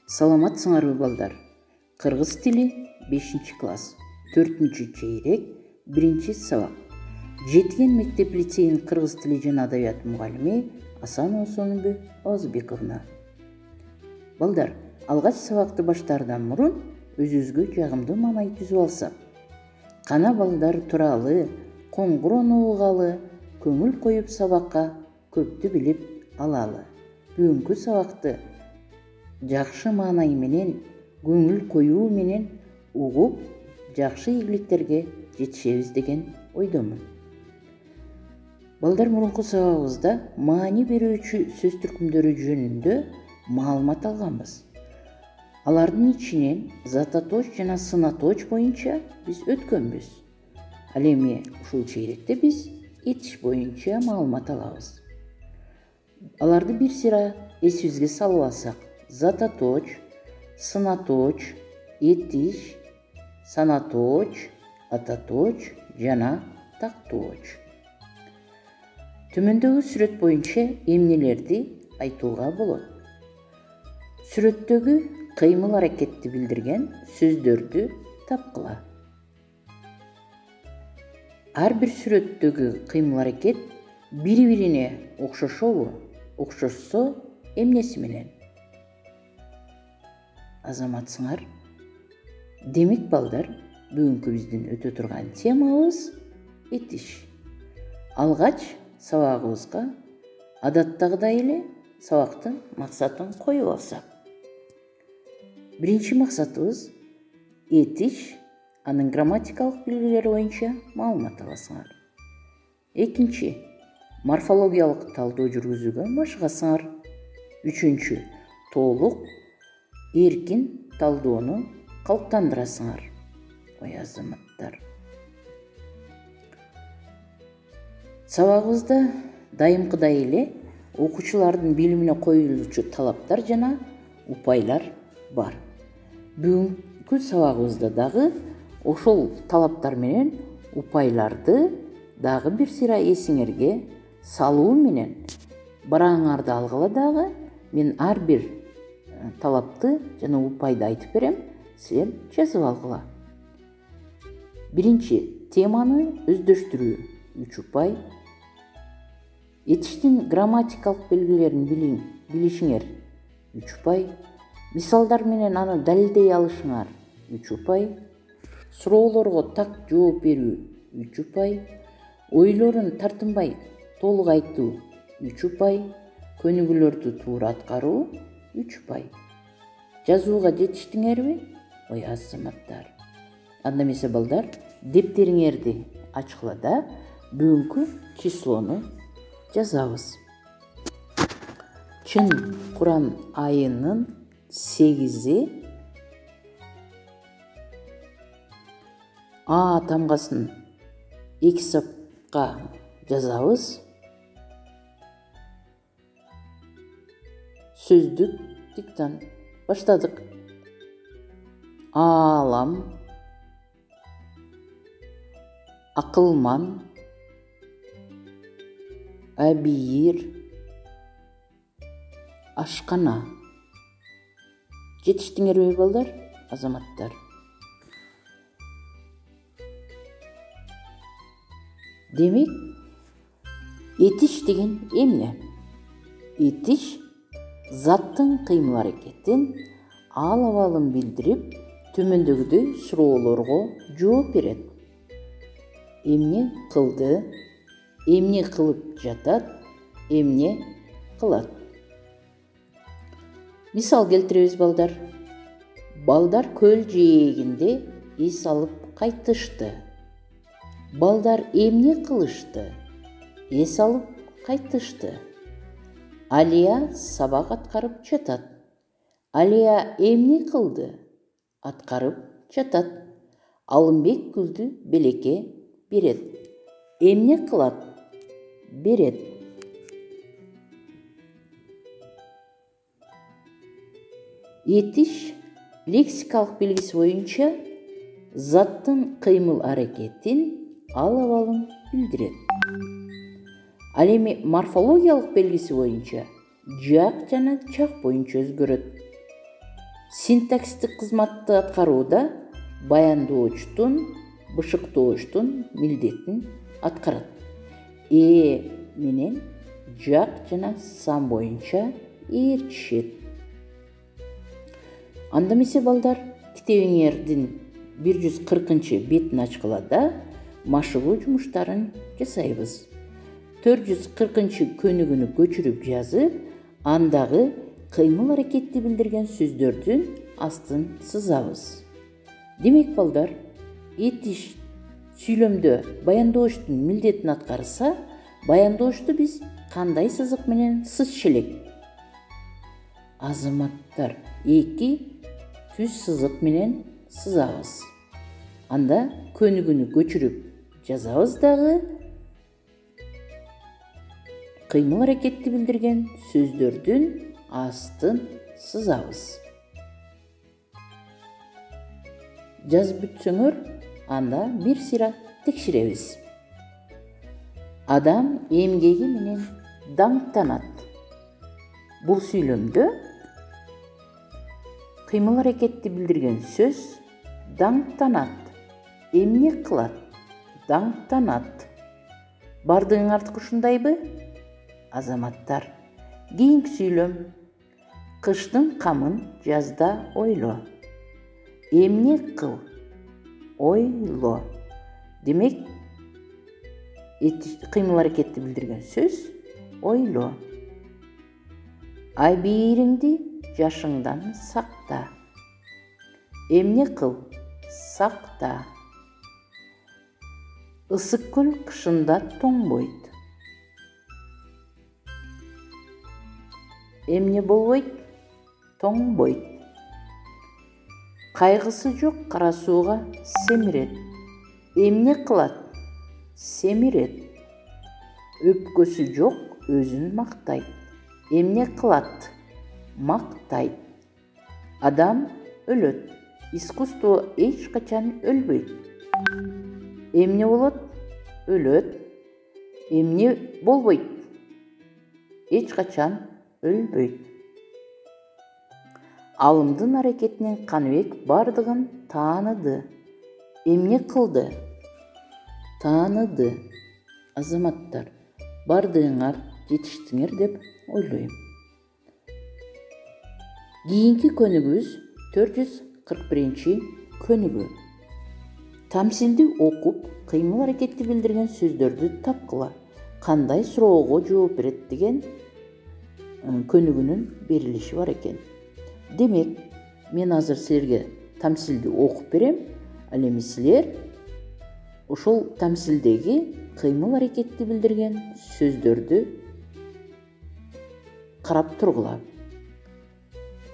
Саламатсыңарбы балдар? Кыргыз тили 5 класс, 4 чейрек, 1 сабак. Жеткен мектеп лицейин кыргыз тили жана адабият мугалими Асанова Сонубү Озбековна. Балдар, алгач сабакты баштаардан мурун өзүбүзгө жагымдуу маанай түзүп алсак. Кана балдар тууралуу, коңгурон угалы, көңүл коюп сабакка көптү билип алалы. Бүгүнкү сабакты жакшы маанай менен, көңүл коюу менен угуп, жакшы ийгиликтерге жетишебиз деген ойдомун. Балдар, мурунку сабагыбызда маани берүүчү сөз түркүмдөрү жөнүндө маалымат алганбыз. Алардын ичинен зататоч жана сынаточ боюнча биз өткөнбүз. Ал эми ушул чейректе биз этиш боюнча маалымат алабыз. Аларды бир сыйра эсибизге салып алсак: зататоч, сынаточ, этиш, санаточ, ататоч жана такточ. Төмөндөгү сүрөт боюнча эмнелерди айтууга болот? Сүрөттөгү кыймыл аракетти билдирген сөздөрдү тапкыла. Ар бир сүрөттөгү кыймыл аракет бири-бирине окшошобу? Окшошсо эмнеси менен? Азаматсыңар? Демек балдар, бүгүнкү биздин өтө турган темабыз этиш. Алгач сабагыбызга адаттагыдай эле сабактын максатын коюп алсак. Биринчи максатыбыз этиш, анын грамматикалык белгилери боюнча маалымат аласыңар. Экинчи, морфологиялык талдоо жүргүзүүгө машыгасыңар. Үчүнчү, толук, эркин талдоону калыптандырасыңар. Ой азаматтар. Сабагыбызда дайымкыдай эле окуучулардын билимине коюлуучу талаптар жана упайлар бар. Бүгүнкү сабагыбызда дагы ошол талаптар менен упайларды дагы бир сыйра эсиңерге салуу менен бараңарды алгыла дагы. Мен ар бир талапты жана упайды айтып берем, силер жазып алгыла. Биринчи, теманы өздөштүрүү 3 упай. Этиштин грамматикалык белгилерин билишиңер 3 упай. Мисалдар менен аны далилдей алышыңар 3 упай. Суроолорго так жооп берүү 3 упай. Ойлорун тартынбай толук айтуу 3 упай. Көнүгүүлөрдү туура аткаруу 3 упай. Жазууга жетиштиңерби? Ой азаматтар. Анда эмесе балдар, дептериңерди ачкыла да бүгүнкү числону жазабыз. Чын Куран айынын 8-и А тамгасын 2 сапка жазабыз. Сөздүк диктант. Баштадык. Аалам, акылман, абийир, ашкана. Жетиштиңерби балдар, азаматтар? Демек, этиш деген эмне? Этиш заттын кыймыл аракетин ал-абалын билдирип, төмөндөгүдөй суроолорго жооп берет. Эмне кылды, эмне кылып жатат, эмне кылат. Мисал келтиребиз балдар. Балдар көл жээгинде эс алып кайтышты. Балдар эмне кылышты? Эс алып кайтышты. Алия сабак аткарып жатат. Алия эмне кылды? Аткарып жатат. Алымбек гүлдү белекке берет. Эмне кылат? Берет. Этиш лексикалык белгиси боюнча заттын кыймыл аракетин ал-абалын билдирет. Ал эми морфологиялык белгиси боюнча жак жана чак боюнча өзгөрөт. Синтаксистик кызматты аткарууда баяндоочтун, бышыктоочтун милдетин аткарат. Менен жак жана сан боюнча ээрчишет. Анда эмесе балдар, китебиңердин 140-бетин ачкылада машыгуу жумуштарын жасайбыз. 440-көнүгүнү көчүрүп жазып, андагы кыймыл аракетти билдирген сөздөрдүн астын сызабыз. Демек балдар, этиш сүйлөмдө баяндоочтун милдетин аткарса, баяндоочту биз кандай сызык менен сызчу элек? Азаматтар, 2 түз сызык менен сызабыз. Анда көнүгүнү көчүрүп жазабыз дагы, кыймыл аракетти билдирген сөздөрдүн астын сызабыз. Жазып бүтсөңөр, анда бир сыйра текшеребиз. Адам эмгеги менен даңктанат. Бул сүйлөмдө кыймыл аракетти билдирген сөз даңктанат. Эмне кылат? Даңктанат. Бардыгыңар ушундайбы? Азаматтар, кийинки сүйлөм. Кыштын камын жазда ойло. Эмне кыл? Ойло. Демек, кыймыл аракетти билдирген сөз ойло. Айбийириңди жашыңдан сакта. Эмне кыл? Сакта. Ысык көл кышында тоңбойт. Эмне болбойт? Тоңбойт. Кайгысы жок кара сууга семирет. Эмне кылат? Семирет. Өпкөсү жок өзүн мактайт. Эмне кылат? Мактайт. Адам өлөт. Искусство эч качан өлбөйт. Эмне болот? Өлөт. Эмне болбойт? Эч качан өлбөйт. Алымдын аракетинен Каныбек бардыгын тааныды. Эмне кылды? Тааныды. Азаматтар, бардыгыңар жетиштиңер деп ойлойм. Кийинки көнүгүбүз 441 көнүгүү. Тамсилди окуп, кыймыл аракетти билдирген сөздөрдү тапкыла. Кандай суроого жооп берет деген көнүгүүнүн берилиши бар экен. Демек, мен азыр силерге тамсилди окуп берем, ал эми силер ошол тамсилдеги кыймыл аракетти билдирген сөздөрдү карап тургула.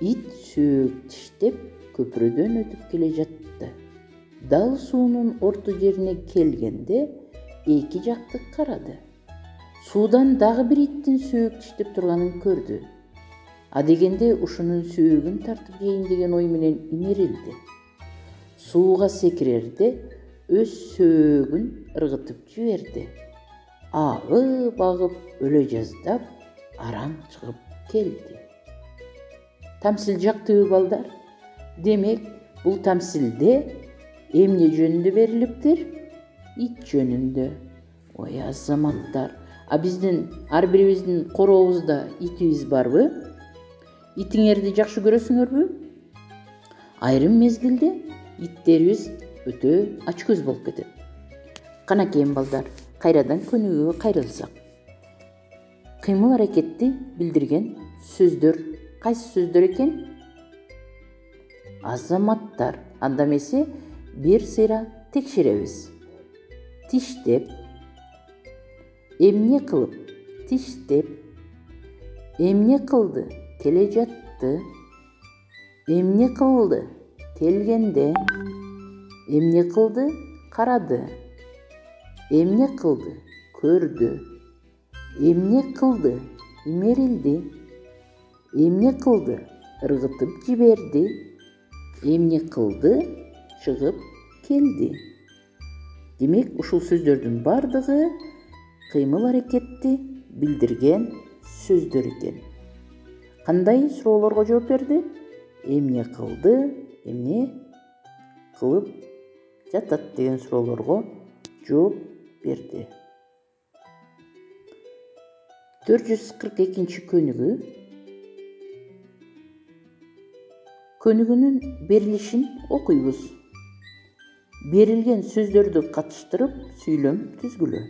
Ит сөөк тиштеп көпүрөдөн өтүп келе жатты. Дал суунун орто жерине келгенде эки жакты карады. Суудан дагы бир иттин сөөк тиштеп турганын көрдү. Адегенде ушунун сөөгүн тартып жейин деген ой менен имерилди. Сууга секирерде өз сөөгүн ыргытып жиберди. Агып өлө жаздап араң чыгып келди. Тамсил жактыбы балдар? Демек, бул тамсилде эмне жөнүндө берилиптир? Ит жөнүндө. Ой, азаматтар, биздин ар бирибиздин корообузда итибиз барбы? Итиңерди жакшы көрөсүңөрбү? Айрым мезгилде иттерибиз өтө ачкөз болуп кетет. Канакейин балдар, кайрадан көнүгүүгө кайрылсак. Кыймыл аракетти билдирген сөздөр кайсы сөздөр экен? Азаматтар, анда эмесе бир сыйра текшеребиз. Тиштеп. Эмне кылып? Тиштеп. Эмне кылды? Келе жатты. Эмне кылды? Келгенде. Эмне кылды? Карады. Эмне кылды? Көрдү. Эмне кылды? Имерилди. Эмне кылды? Ыргытып жиберди. Эмне кылды? Чыгып келди. Демек, ушул сөздөрдүн бардыгы кыймыл аракетти билдирген сөздөр экен. Кандай суроолорго жооп берди? эмне кылды, эмне кылып жатат деген суроолорго жооп берди. 442 көнүгүү. Көнүгүүнүн берилишин окуйбуз. Берилген сөздөрдү катыштырып сүйлөм түзгүлө.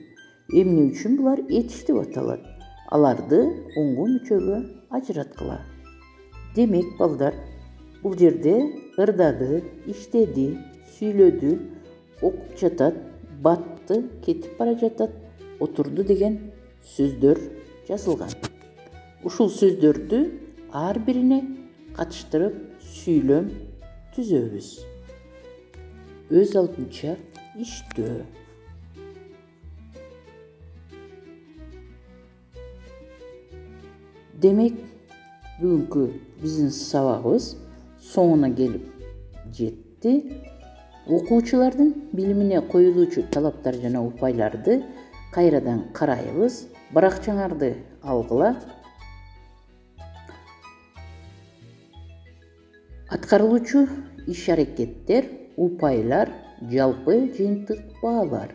Эмне үчүн булар этиш деп аталат? Аларды оңго мүчөгө ажыраткыла. Демек, балдар, бул жерде ырдады, иштеди, сүйлөдү, окуп жатат, батты, кетип бара жатат, отурду деген сөздөр жазылган. Ушул сөздөрдү ар бирине катыштырып сүйлөм түзөбүз. Өз алдынча иштөө. Демек, бүгүнкү биздин сабагыбыз соңуна келип жетти. Окуучулардын билимине коюлуучу талаптар жана упайларды кайрадан карайбыз. Баракчаңарды алгыла. Аткарылуучу иш-аракеттер, упайлар, жалпы жыйынтык баалар.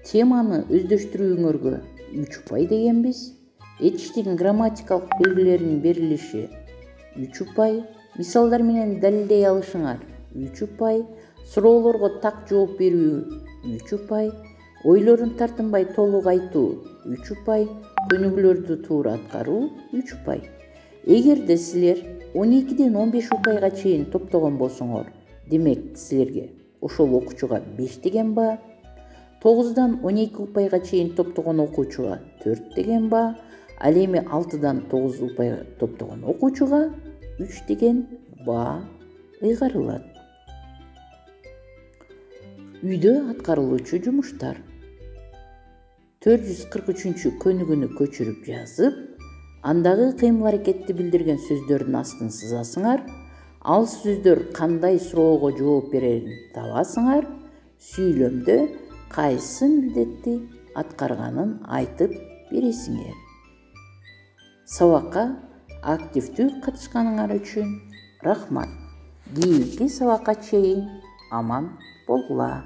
Теманы өздөштүрүүңөргө 3 упай дегенбиз. Этиштиктин грамматикалык белгилеринин берилиши 3 упай. Мисалдар менен далилдей алышыңар 3 упай. Суроолорго так жооп берүү 3 упай. Ойлорун тартынбай толук айтуу 3 упай. Көнүгүүлөрдү туура аткаруу 3 упай. Эгерде силер 12ден 15 упайга чейин топтогон болсоңор, демек силерге ошол окуучуга 5 деген баа, 9дан 12 упайга чейин топтогон окуучуга 4 деген баа, ал эми 6дан 9 упайга топтогон окуучуга 3 деген баа ыйгарылат. Үйдө аткарылуучу жумуштар. 443 көнүгүүнү көчүрүп жазып, андагы кыймыл-аракетти билдирген сөздөрдүн астын сызасыңар. Ал сөздөр кандай суроого жооп берерин табасыңар. Сүйлөмдө кайсы милдетти аткарганын айтып бересиңер. Сабакка активдүү катышканыңар үчүн рахмат. Кийинки сабакка чейин аман болгула.